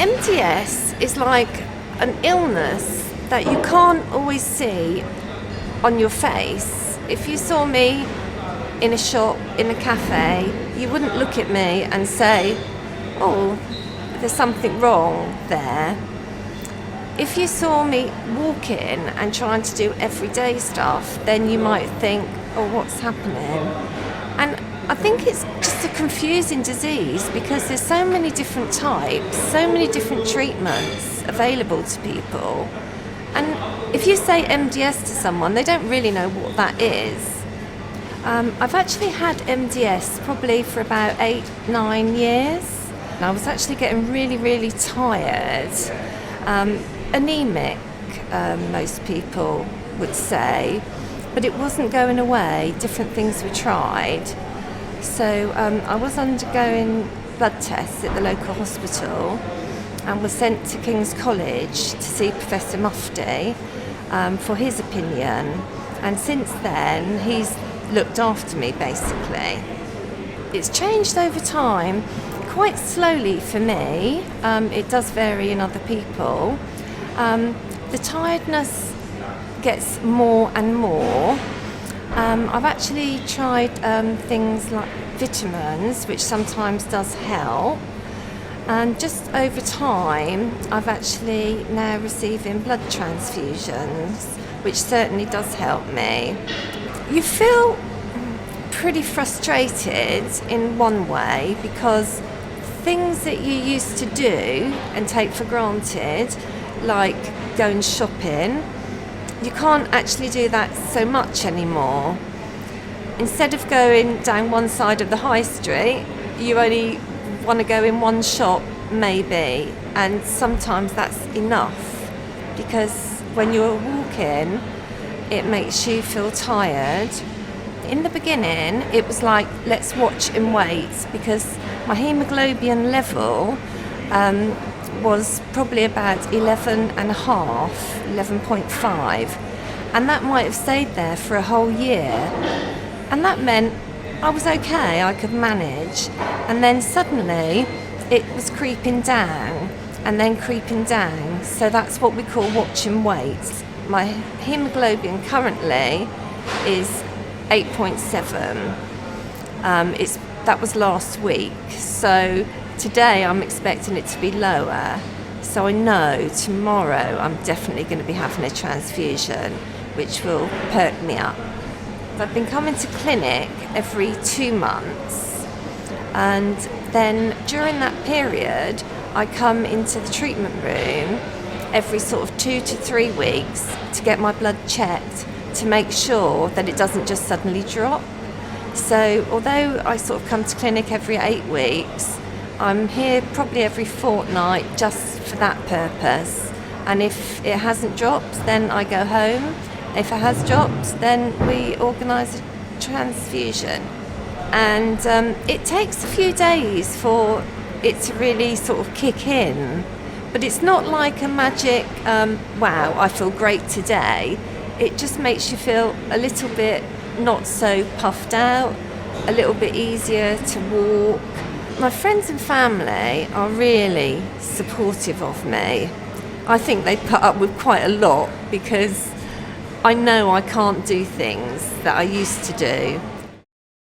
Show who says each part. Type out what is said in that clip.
Speaker 1: MDS is like an illness that you can't always see on your face. If you saw me in a shop, in a cafe, you wouldn't look at me and say, oh, there's something wrong there. If you saw me walking and trying to do everyday stuff, then you might think, oh, what's happening? And I think it's just a confusing disease because there's so many different types, so many different treatments available to people. And if you say MDS to someone, they don't really know what that is. I've actually had MDS probably for about 8-9 years. And I was actually getting really, really tired. Anemic, most people would say, but it wasn't going away. Different things were tried. So I was undergoing blood tests at the local hospital and was sent to King's College to see Professor Mufti for his opinion. And since then, he's looked after me, basically. It's changed over time, quite slowly for me. It does vary in other people. The tiredness gets more and more. I've actually tried things like vitamins, which sometimes does help. And just over time, I've actually now receiving blood transfusions, which certainly does help me. You feel pretty frustrated in one way because things that you used to do and take for granted, like going shopping, you can't actually do that so much anymore. Instead of going down one side of the high street, you only want to go in one shop, maybe, and sometimes that's enough because when you're walking, it makes you feel tired. In the beginning, it was like, let's watch and wait, because my hemoglobin level was probably about 11.5, and that might have stayed there for a whole year. And that meant I was okay, I could manage. And then suddenly, it was creeping down, and then creeping down. So that's what we call watch and wait. My hemoglobin currently is 8.7. That was last week. So today I'm expecting it to be lower. So I know tomorrow I'm definitely going to be having a transfusion, which will perk me up. I've been coming to clinic every 2 months. And then during that period, I come into the treatment room every sort of 2 to 3 weeks to get my blood checked to make sure that it doesn't just suddenly drop. So although I sort of come to clinic every 8 weeks, I'm here probably every fortnight just for that purpose. And if it hasn't dropped, then I go home. If it has dropped, then we organise a transfusion. And it takes a few days for it to really sort of kick in. But it's not like a magic, wow, I feel great today. It just makes you feel a little bit not so puffed out, a little bit easier to walk. My friends and family are really supportive of me. I think they put up with quite a lot because I know I can't do things that I used to do.